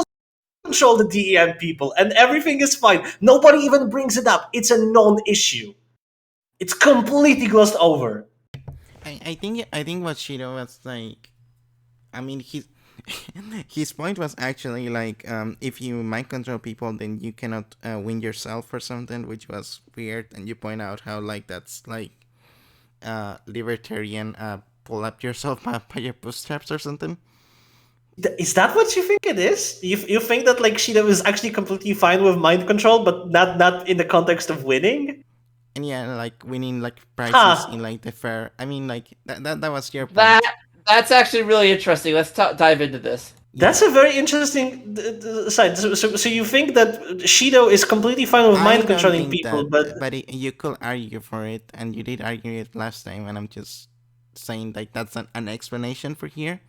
control the DEM people and everything is fine. Nobody even brings it up. It's a non issue. It's completely glossed over. I think what Shido was like. I mean, his point was actually like, if you mind control people, then you cannot win yourself or something, which was weird. And you point out how like that's like libertarian, pull up yourself by your bootstraps or something. Is that what you think it is? You think that like Shido is actually completely fine with mind control, but not in the context of winning? And yeah, like winning like prizes Huh. in like the fair. I mean, like that was your That point. that's actually really interesting. Let's dive into this. That's Yeah. a very interesting side. So you think that Shido is completely fine with I mind don't controlling think people, that, but but you could argue for it, and you did argue it last time, and I'm just saying like that's an explanation for here.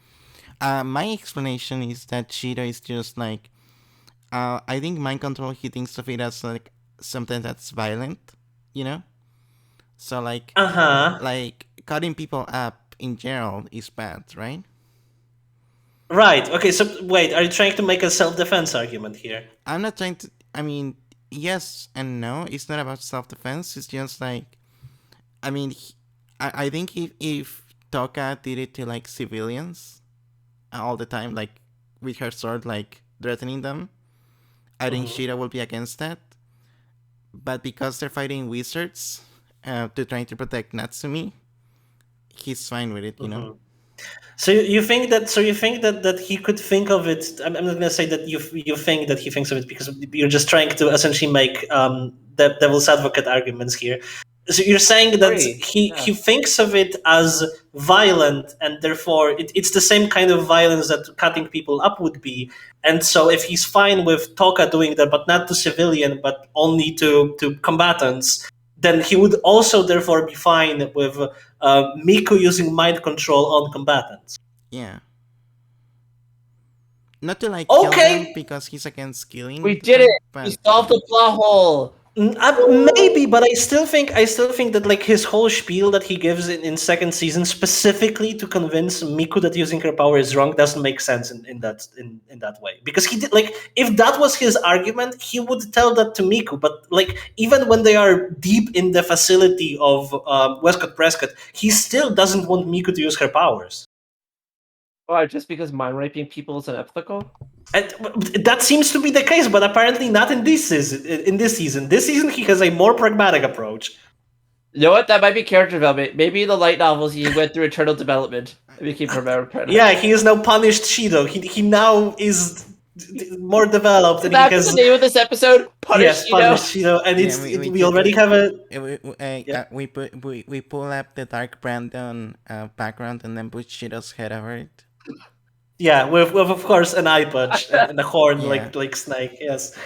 My explanation is that Shido is just like, I think mind control. He thinks of it as like something that's violent, you know. So uh huh. like cutting people up in general is bad, right? Right. Okay. So wait, are you trying to make a self-defense argument here? I'm not trying to. I mean, yes and no. It's not about self defense. It's just like, I mean, I think if Toka did it to like civilians all the time, like with her sword, like threatening them, I think Hmm. Shira will be against that. But because they're fighting wizards, to trying to protect Natsumi, he's fine with it, you know. Hmm. So you think that? So you think that he could think of it? I'm not going to say that you think that he thinks of it because you're just trying to essentially make the devil's advocate arguments here. So you're saying that Agree. he Yeah. thinks of it as violent, and therefore it's the same kind of violence that cutting people up would be. And so if he's fine with Toka doing that, but not to civilian, but only to combatants, then he would also therefore be fine with Miku using mind control on combatants. Yeah. Not to like kill them Okay, because he's against killing We did them, it. We but solved the plot hole. maybe, but I still think that like his whole spiel that he gives in second season specifically to convince Miku that using her power is wrong doesn't make sense in that way because he did like if that was his argument he would tell that to Miku, but like even when they are deep in the facility of Westcott Prescott, he still doesn't want Miku to use her powers. Why? Just because mind raping people is unethical? And that seems to be the case, but apparently not in this season. In this season, he has a more pragmatic approach. You know what? That might be character development. Maybe in the light novels he went through eternal development and became American. Yeah, he is now punished Shido. He now is more developed, and he That's the has name of this episode. Punish yes punished Shido. Shido, and yeah, we we could do already it. have a yeah. We pull up the Dark Brandon background and then put Shido's head over it. Yeah, with of course an eye patch and a horn Yeah. like Snake. Yes,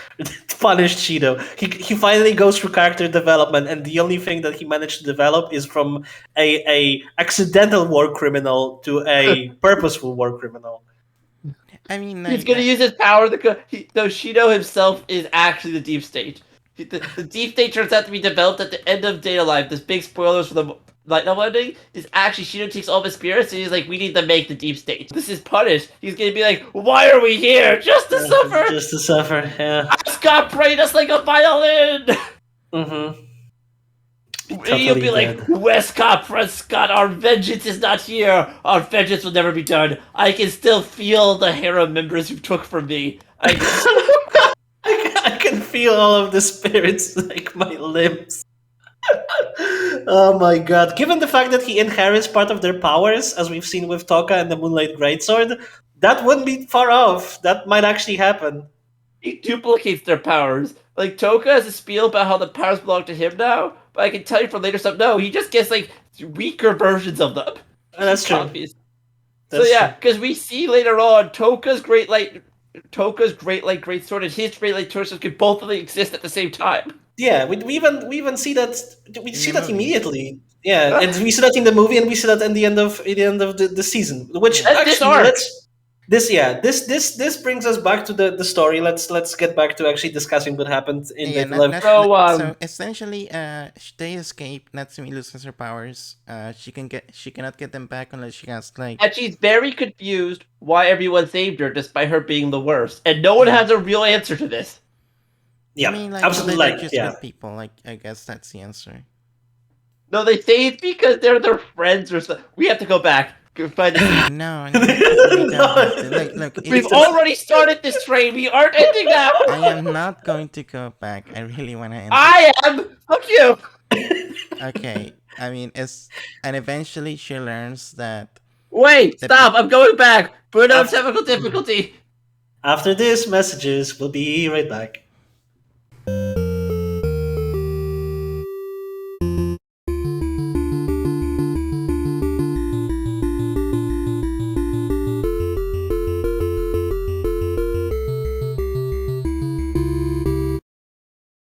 punished Shido. He finally goes through character development, and the only thing that he managed to develop is from a accidental war criminal to a purposeful war criminal. I mean, He's like, gonna use his power. Though Shido himself is actually the deep state. The deep state turns out to be developed at the end of Data Life. This big spoilers for the light novel ending is actually Shido takes all of his spirits and he's like, we need to make the deep state. This is punished. He's gonna be like, why are we here? Just to suffer. Just to suffer. Yeah. Scott played us like a violin. Mm-hmm. You'll Totally be like, dead. Westcott Prescott, our vengeance is not here. Our vengeance will never be done. I can still feel the harem members you took from me. I can feel all of the spirits like my limbs. Oh my god. Given the fact that he inherits part of their powers, as we've seen with Toka and the Moonlight Greatsword, that wouldn't be far off. That might actually happen. He duplicates their powers. Like Toka has a spiel about how the powers belong to him now, but I can tell you from later stuff, no, he just gets like weaker versions of them. That's true. Copies. So That's yeah, true. because we see later on Toka's great light Toka's Great Light Great Sword and his Great Light Torsos could both of them exist at the same time. Yeah, we even see that In the movie. immediately. Yeah, and we see that in the movie, and we see that in the end of the season. Which Yeah. That's this actually, arc. this brings us back to the story. Let's get back to actually discussing what happened in Yeah, the 11th. So, so essentially, they escape. Natsumi loses her powers. She cannot get them back unless she has like. and she's very confused why everyone saved her despite her being the worst. And no one Yeah. has a real answer to this. Yeah, I mean, like absolutely. they're just Yeah, good people. Like I guess that's the answer. No, they say it's because they're their friends or something. We have to go back. Find the No, we don't have to. Look. We've It's, already started this train. We aren't ending now. I am not going to go back. I really want to end. I am. Fuck you. Okay. I mean, and eventually she learns that. Wait, The stop. I'm going back. Burnout After- technical difficulty. after this, messages. We'll be right back.